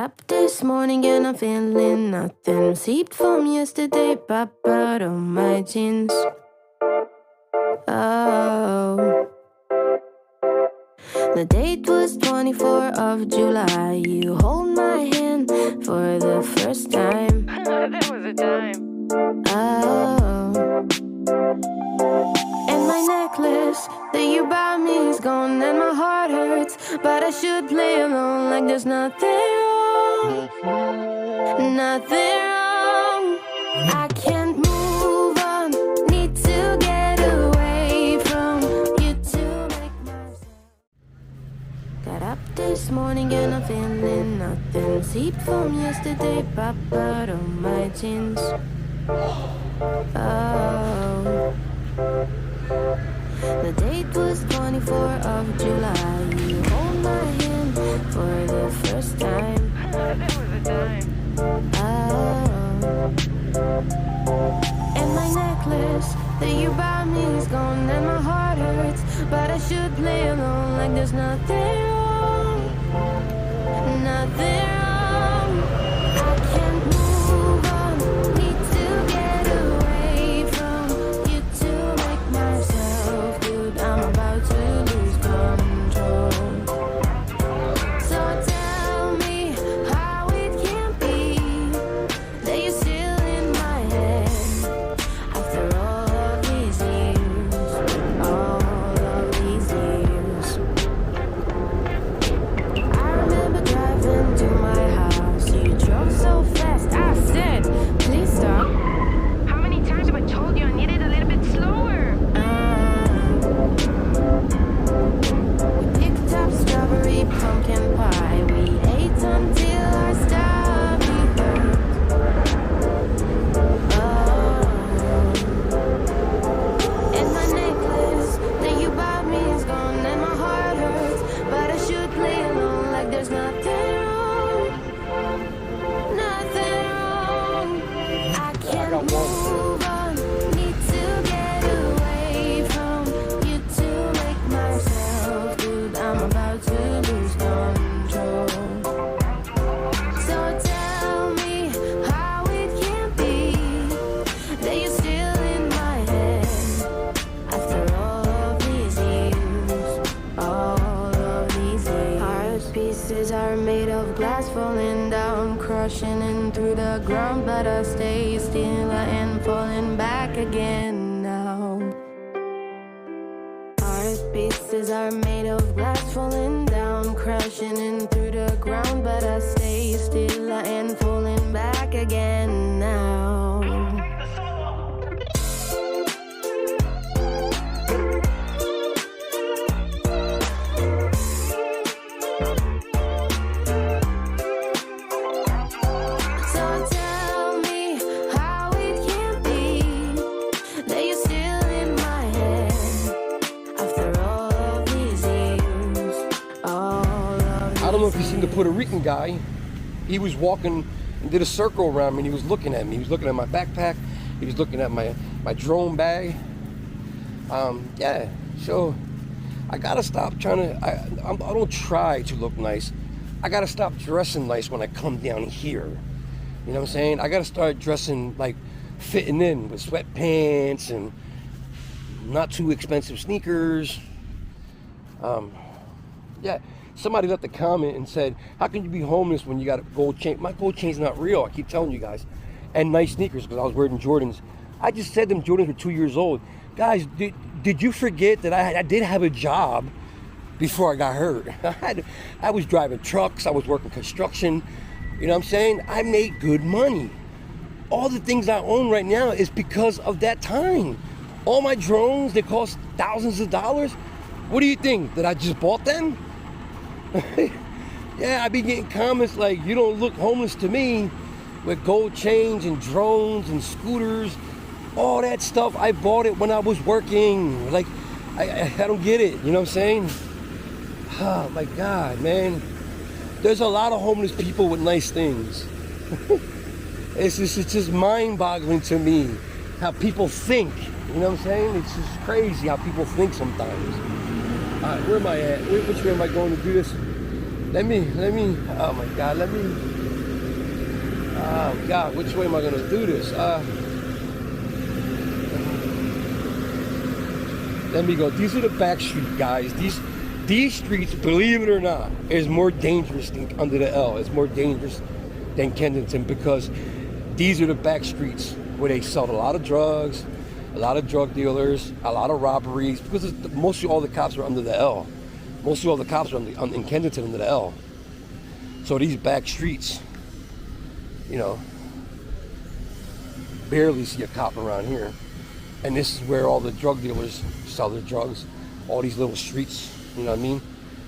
up this morning and I'm feeling nothing. Seeped from yesterday, pop out of my jeans. Oh, the date was 24th of July. You hold my hand for the first time. That was a time. Oh, and my necklace that you bought me is gone, and my heart hurts, but I should play along like there's nothing wrong. Nothing wrong. I can't move on. Need to get away from you to make myself. Got up this morning and I'm feeling nothing. Seeped from yesterday, pop out of my jeans. Oh, the date was 24th of July. You hold my hand for the first time. That was a time. Oh, and my necklace that you bought me is gone, and my heart hurts, but I should play along like there's nothing wrong. Nothing wrong. I can't move on. Need to get away from you to make myself good. I'm about to lose control. So tell me how it can be that you're still in my head after all of these years. All of these years. I remember driving to my house. You drove so fast. I said, please stop. How many times have I told you I needed a little bit slower? We picked up strawberry pumpkin pie. We ate until our stomach hurt. Oh, and my necklace that you bought me is gone, and my heart hurts, but I should play along like there's nothing wrong. Nothing wrong. I can't move on. Need to get away from you to make myself good. I'm about to lose control. So tell me how it can be that you're still in my head after all of these years. All of these years. Heart pieces are made of glass, falling down, crushing in through the ground, but I stay still and falling back again now. Heart pieces are made of glass, falling down, crashing in through the ground, but I stay still and falling back again now. So tell me how it can be that you're still in my head after all of these years. All of I don't know if you've seen the Puerto Rican guy. He was walking and did a circle around me, and he was looking at me. He was looking at my backpack. He was looking at my drone bag. Yeah, so I gotta stop trying to. I don't try to look nice. I gotta stop dressing nice when I come down here. You know what I'm saying? I gotta start dressing like fitting in with sweatpants and not too expensive sneakers. Yeah, somebody left a comment and said, how can you be homeless when you got a gold chain? My gold chain's not real, I keep telling you guys. And nice sneakers, because I was wearing Jordans. I just said them Jordans were 2 years old. Guys, did you forget that I did have a job before I got hurt? I was driving trucks, I was working construction. You know what I'm saying? I made good money. All the things I own right now is because of that time. All my drones, they cost thousands of dollars. What do you think? That I just bought them? Yeah, I be getting comments like, you don't look homeless to me, with gold chains and drones and scooters. All that stuff, I bought it when I was working. Like, I don't get it, you know what I'm saying? Oh my God, man. There's a lot of homeless people with nice things. It's just mind-boggling to me how people think. You know what I'm saying? It's just crazy how people think sometimes. All right, where am I at? Which way am I going to do this? Let me, oh my God, let me Oh God, which way am I gonna do this? Let me go. These are the back street guys. These streets, believe it or not, is more dangerous than under the L. It's more dangerous than Kensington because these are the back streets where they sell a lot of drugs, a lot of drug dealers, a lot of robberies. Because mostly all the cops are under the L. Mostly all the cops are in Kensington under the L. So these back streets, you know, barely see a cop around here. And this is where all the drug dealers sell their drugs, all these little streets, you know what I mean?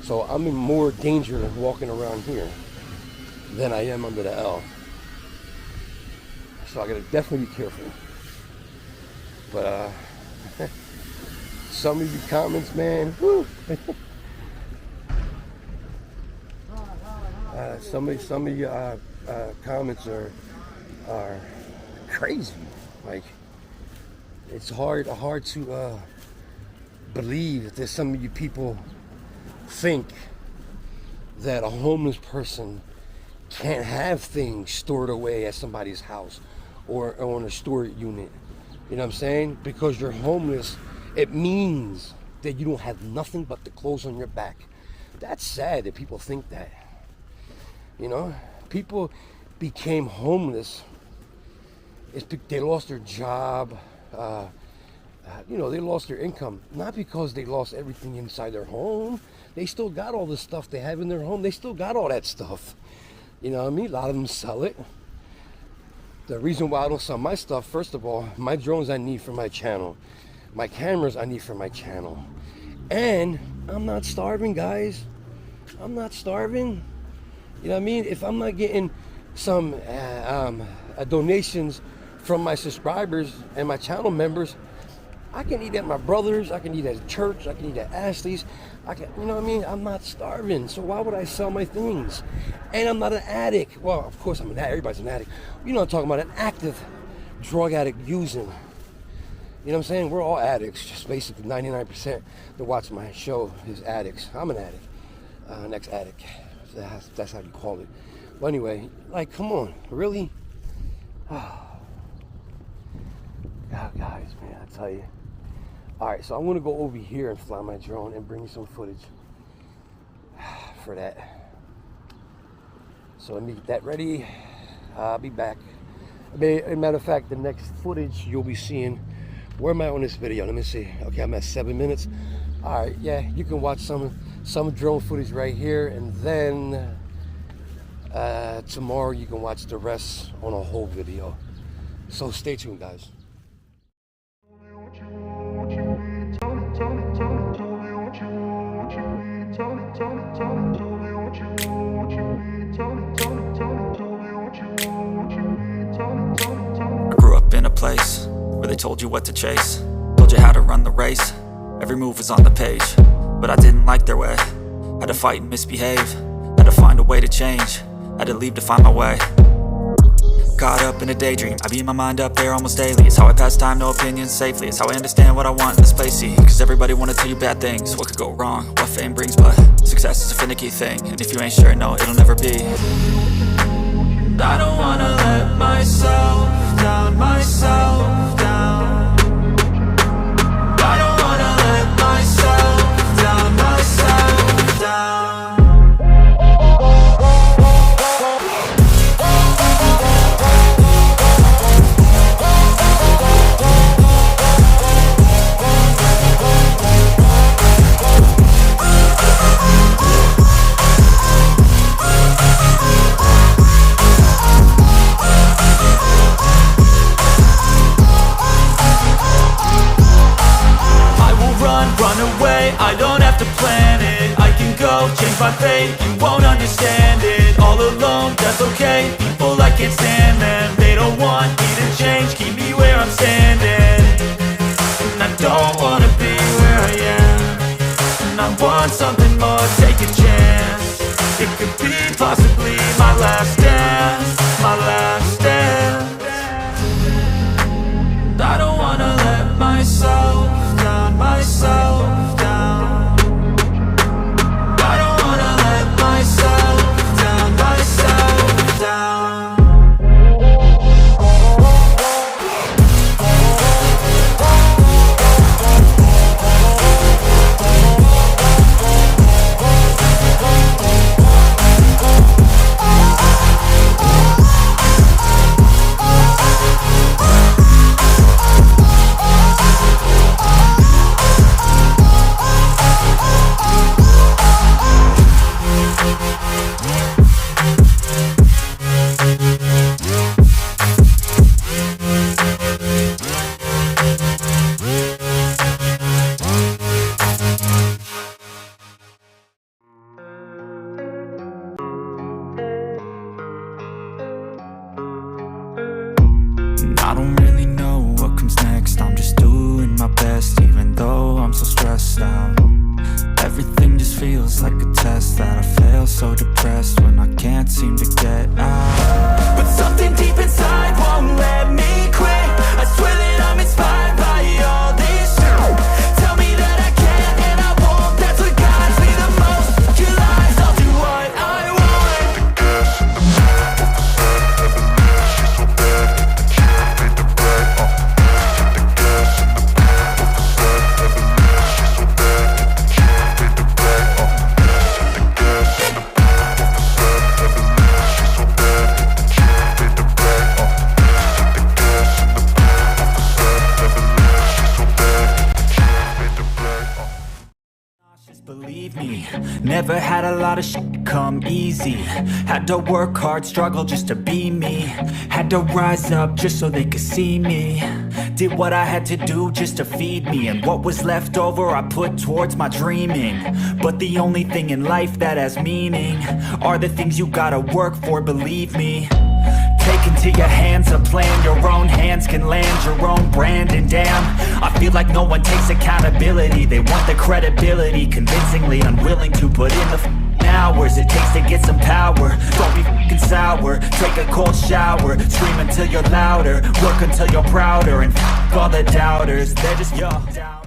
So I'm in more danger walking around here than I am under the L. So I gotta definitely be careful. But some of you comments, man, whoo. Some of your comments are crazy. Like, it's hard to believe that there's some of you people think that a homeless person can't have things stored away at somebody's house or on a storage unit. You know what I'm saying? Because you're homeless, it means that you don't have nothing but the clothes on your back. That's sad that people think that. You know, people became homeless. They lost their job. You know, they lost their income. Not because they lost everything inside their home. They still got all the stuff they have in their home. They still got all that stuff. You know what I mean? A lot of them sell it. The reason why I don't sell my stuff, first of all, my drones I need for my channel. My cameras I need for my channel. And I'm not starving, guys. I'm not starving. You know what I mean? If I'm not getting some donations from my subscribers and my channel members, I can eat at my brother's, I can eat at church, I can eat at Ashley's, you know what I mean? I'm not starving, so why would I sell my things? And I'm not an addict. Well, of course I'm an addict, everybody's an addict. You know what I'm talking about, an active drug addict using. You know what I'm saying? We're all addicts, just basically 99% that watch my show is addicts. I'm an addict, an ex-addict. That's how you call it. But anyway, like, come on, really? Oh. God, guys, man, I tell you. All right, so I'm gonna go over here and fly my drone and bring you some footage for that. So let me get that ready. I'll be back. As a matter of fact, the next footage you'll be seeing. Where am I on this video? Let me see. Okay, I'm at 7 minutes. All right, yeah, you can watch some drone footage right here, and then tomorrow you can watch the rest on a whole video. So stay tuned, guys. I grew up in a place where they told you what to chase, told you how to run the race. Every move was on the page, but I didn't like their way. Had to fight and misbehave, had to find a way to change, had to leave to find my way. Caught up in a daydream, I beat my mind up there almost daily. It's how I pass time, no opinions safely. It's how I understand what I want in this place, see. Cause everybody wanna tell you bad things, what could go wrong, what fame brings. But success is a finicky thing, and if you ain't sure, no, it'll never be. I don't wanna let myself down, myself down. I don't wanna let myself down, myself down. I don't have to plan it, I can go change my fate. You won't understand it, all alone, that's okay. People I can't stand them, they don't want me to change. Keep me where I'm standing, and I don't wanna be where I am. And I want something more, take a chance. It could be possibly my last dance, my last dance. I don't wanna let myself down, myself down. I don't wanna let myself down, myself down. I don't really know what comes next. I'm just doing my best, even though I'm so stressed out. Everything just feels like a test that I fail, so depressed when I can't seem to get out. But something deep inside won't let me quit. I swear that I'm inspired by all this shit. Tell me that I can and I won't. That's what guides me the most. Your lies, I'll do what I want. Believe me, never had a lot of shit come easy. Had to work hard, struggle just to be me. Had to rise up just so they could see me. Did what I had to do just to feed me, and what was left over I put towards my dreaming. But the only thing in life that has meaning are the things you gotta work for, believe me. Take into your hands a plan, your own hands can land your own brand. And damn, I feel like no one takes accountability. They want the credibility, convincingly unwilling to put in the hours it takes to get some power. Don't be f***ing sour, take a cold shower. Scream until you're louder, work until you're prouder. And f*** all the doubters, they're just your doubt.